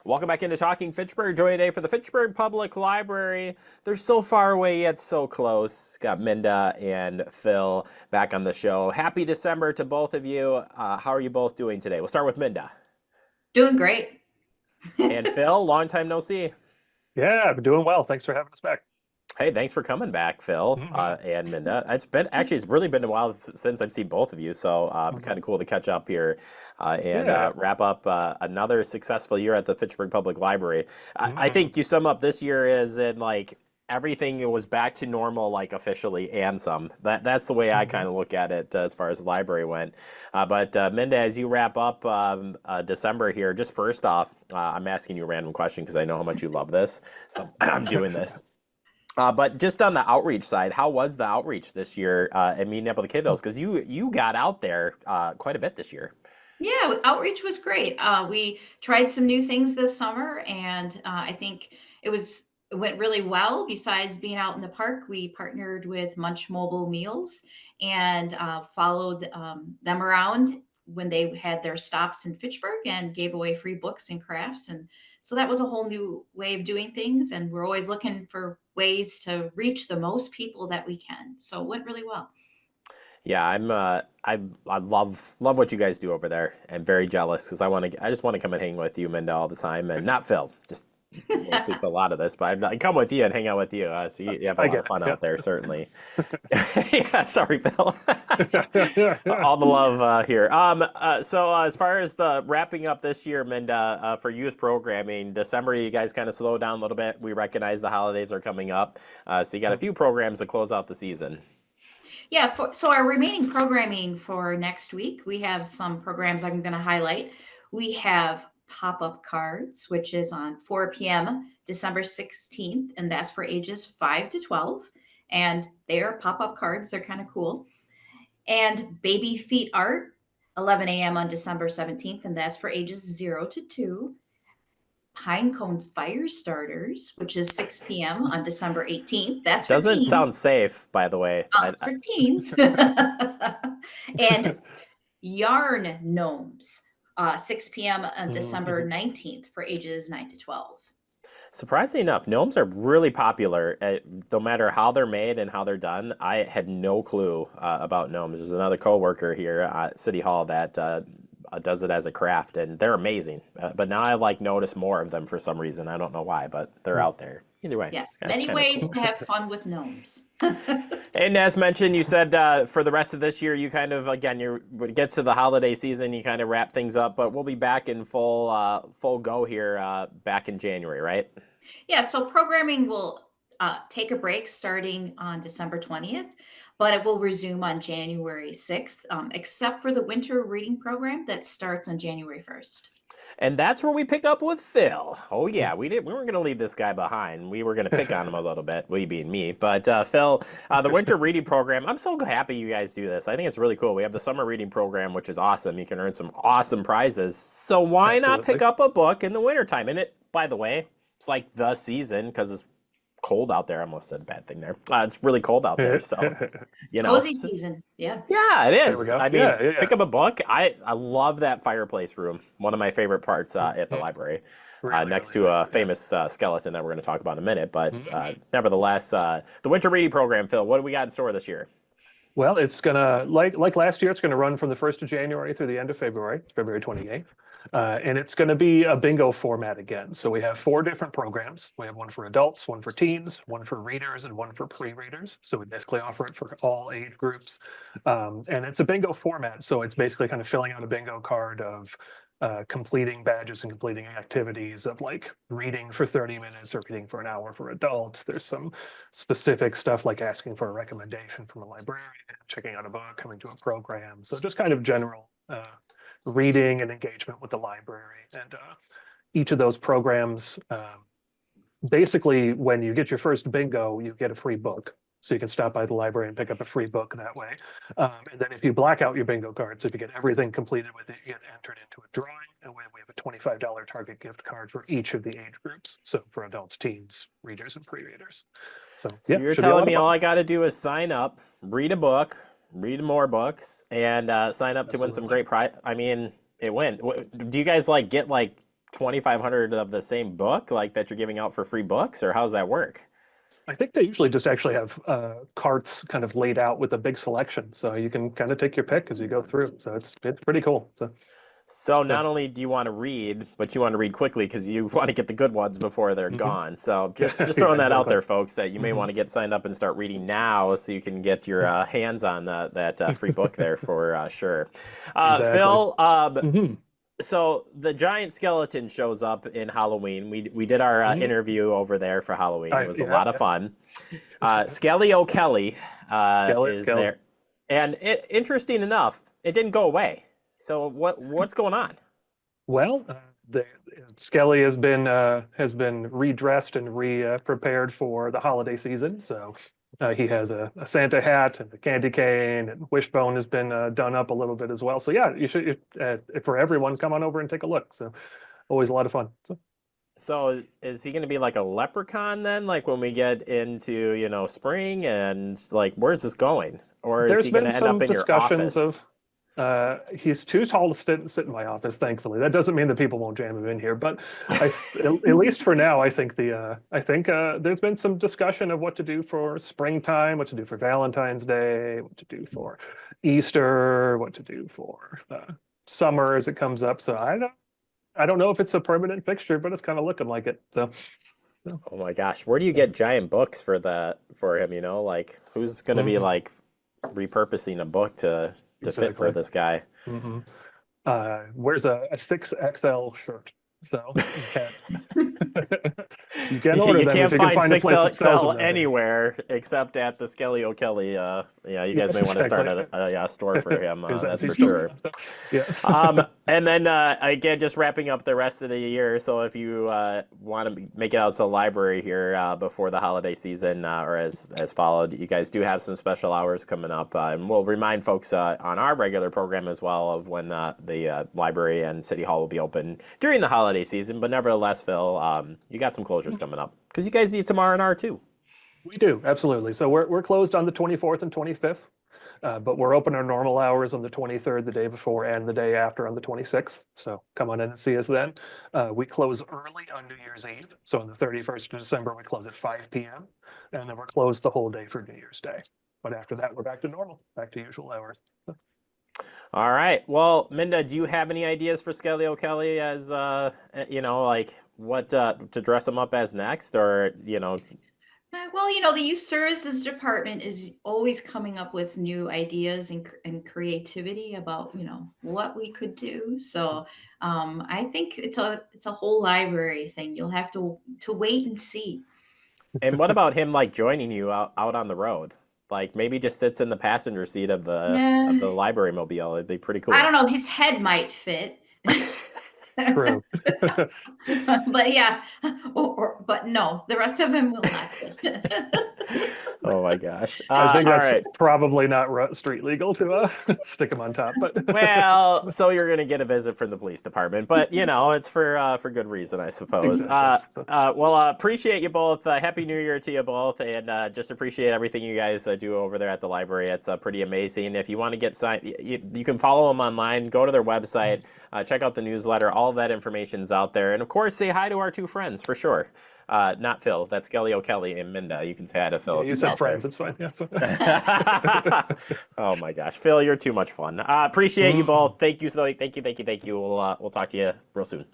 Welcome back into Talking Fitchburg. Join today for the Fitchburg Public Library. They're so far away yet so close. Got Minda and Phil back on the show. Happy December to both of you. How are you both doing today? We'll start with Minda. Doing great. And Phil, long time no see. Yeah, I've been doing well. Thanks for having us back. Hey, thanks for coming back, Phil and Minda. It's really been a while since I've seen both of you, so kind of cool to catch up here and wrap up another successful year at the Fitchburg Public Library. I think you sum up this year as in like everything was back to normal, like officially, and some. That's the way I kind of look at it as far as the library went. But Minda, as you wrap up December here, just first off, I'm asking you a random question because I know how much you love this, so I'm doing this. But just on the outreach side, how was the outreach this year and meeting up with the kiddos? Because you got out there quite a bit this year. Yeah, outreach was great. We tried some new things this summer, and I think it went really well. Besides being out in the park, we partnered with Munch Mobile Meals and followed them around when they had their stops in Fitchburg and gave away free books and crafts. And so that was a whole new way of doing things. And we're always looking for ways to reach the most people that we can. So it went really well. Yeah, I love what you guys do over there. I'm very jealous because I just want to come and hang with you, Minda, all the time, and not Phil. Just we'll sleep a lot the but I come with you and hang out with you. So you have a lot of fun out there, certainly. Yeah, sorry, Phil. All the love here. So as far as the wrapping up this year, Minda, for youth programming, December you guys kind of slowed down a little bit. We recognize the holidays are coming up, so you got a few programs to close out the season. Yeah, so our remaining programming for next week, we have some programs I'm going to highlight. We have pop-up cards, which is on 4 p.m. December 16th, and that's for ages 5 to 12. And they are pop-up cards. They're kind of cool. And baby feet art, 11 a.m. on December 17th, and that's for ages 0 to 2. Pine Cone Fire Starters, which is 6 p.m. on December 18th. That's for Doesn't teens. sound safe, by the way. For teens. And Yarn Gnomes, 6 p.m. on December 19th for ages 9 to 12. Surprisingly enough, gnomes are really popular. No matter how they're made and how they're done, I had no clue about gnomes. There's another coworker here at City Hall that does it as a craft, and they're amazing. But now I notice more of them for some reason. I don't know why, but they're out there. Either way. Yes, many ways to have fun with gnomes. And as mentioned, you said for the rest of this year, you kind of, again, when it gets to the holiday season, you kind of wrap things up, but we'll be back in full go here back in January, right? Yeah, so programming will take a break starting on December 20th, but it will resume on January 6th, except for the winter reading program that starts on January 1st. And that's where we pick up with Phil. Oh yeah, we weren't going to leave this guy behind. We were going to pick on him a little bit, we being me. But Phil, the winter reading program, I'm so happy you guys do this. I think it's really cool. We have the summer reading program, which is awesome. You can earn some awesome prizes. So why not pick up a book in the wintertime? And by the way, it's like the season because it's cold out there. I almost said a bad thing there. It's really cold out there, so cozy season. Yeah, it is. There we go. I mean, pick up a book. I love that fireplace room. One of my favorite parts at the library, next to a famous skeleton that we're going to talk about in a minute. But nevertheless, the winter reading program, Phil, what do we got in store this year? Well, it's gonna like last year. It's gonna run from the 1st of January through the end of February, February 28th, and it's gonna be a bingo format again. So we have 4 different programs. We have one for adults, one for teens, one for readers, and one for pre-readers. So we basically offer it for all age groups, and it's a bingo format. So it's basically kind of filling out a bingo card of completing badges and completing activities of like reading for 30 minutes or reading for an hour for adults. There's some specific stuff like asking for a recommendation from a librarian, checking out a book, coming to a program. So just kind of general reading and engagement with the library. And each of those programs, basically when you get your first bingo, you get a free book. So you can stop by the library and pick up a free book that way. And then if you black out your bingo cards, if you get everything completed with it, you get entered into a drawing. And we have a $25 Target gift card for each of the age groups. So for adults, teens, readers, and pre-readers. So you're telling me all I got to do is sign up, read a book, read more books, and sign up to win some great prize. I mean, it went. Do you guys get 2,500 of the same book, like that you're giving out for free books, or how's that work? I think they usually just actually have carts kind of laid out with a big selection, so you can kind of take your pick as you go through. So it's pretty cool. So So yeah, not only do you want to read, but you want to read quickly because you want to get the good ones before they're hmm gone. So just yeah, throwing that out exactly. there, folks, that you may hmm want to get signed up and start reading now, so you can get your hands on that free book there for sure. Exactly. Phil, hmm so the giant skeleton shows up in Halloween. We did our hmm interview over there for Halloween. It was a Yeah, lot of yeah. fun. Skelly O'Kelly Skelly, is Kelly. there, and interesting enough, it didn't go away. So what's going on? Well, the Skelly has been redressed and prepared for the holiday season. So he has a Santa hat and a candy cane, and Wishbone has been done up a little bit as well. So yeah, for everyone, come on over and take a look. So always a lot of fun. So, So is he going to be like a leprechaun then? Like when we get into, spring and like where's this going? Or is there's he going been to end up some in your discussions office? of he's too tall to sit in my office, thankfully. That doesn't mean that people won't jam him in here, but at least for now, I think there's been some discussion of what to do for springtime, what to do for Valentine's Day, what to do for Easter, what to do for summer as it comes up. So I don't know if it's a permanent fixture, but it's kind of looking like it. So Oh my gosh, where do you get giant books for him, Like who's going to be mhm, like repurposing a book to fit for exactly. this guy? hmm Wears a 6XL shirt. So you can order You them if can't you can find find a place that sells them 6XL down here. anywhere except at the Skelly O'Kelly. Yeah, you Yeah, guys may want to start exactly. a store for him. His That's Etsy for store. sure. Yeah. So, yes. And then again, just wrapping up the rest of the year. So if you want to make it out to the library here before the holiday season or as followed, you guys do have some special hours coming up, and we'll remind folks on our regular program as well of when the library and city hall will be open during the holiday season. But nevertheless, Phil, you got some closures coming up because you guys need some R&R too. We do, absolutely. So we're closed on the 24th and 25th, but we're open our normal hours on the 23rd, the day before, and the day after on the 26th. So come on in and see us then. We close early on New Year's Eve. So on the 31st of December, we close at 5 p.m. And then we're closed the whole day for New Year's Day. But after that, we're back to normal, back to usual hours. All right. Well, Minda, do you have any ideas for Skelly O'Kelly as like what to dress him up as next, or Well, the youth services department is always coming up with new ideas and creativity about, what we could do. So I think it's a whole library thing. You'll have to wait and see. And what about him like joining you out on the road? Like maybe just sits in the passenger seat of Yeah, the library mobile. It'd be pretty I cool. don't know. His head might fit. True. But yeah, but no, the rest of him will not fit. Oh my gosh. I think All that's right. probably not street legal to stick them on top, but Well, so you're gonna get a visit from the police department, but it's for good reason, I suppose. exactly. So, Well, appreciate you both. Happy New Year to you both, and just appreciate everything you guys do over there at the library. It's pretty amazing. If you want to get signed, you can follow them online. Go to their website, check out the newsletter. All of that information's out there, and of course, say hi to our two friends for sure. Not Phil. That's Kelly O'Kelly and Minda. You can say hi to Phil yeah, if you he's said out there. friends, it's fine. Yeah. So. Oh my gosh, Phil, you're too much fun. Appreciate you Mhm. both. Thank you, Zoe. Thank you. We'll talk to you real soon.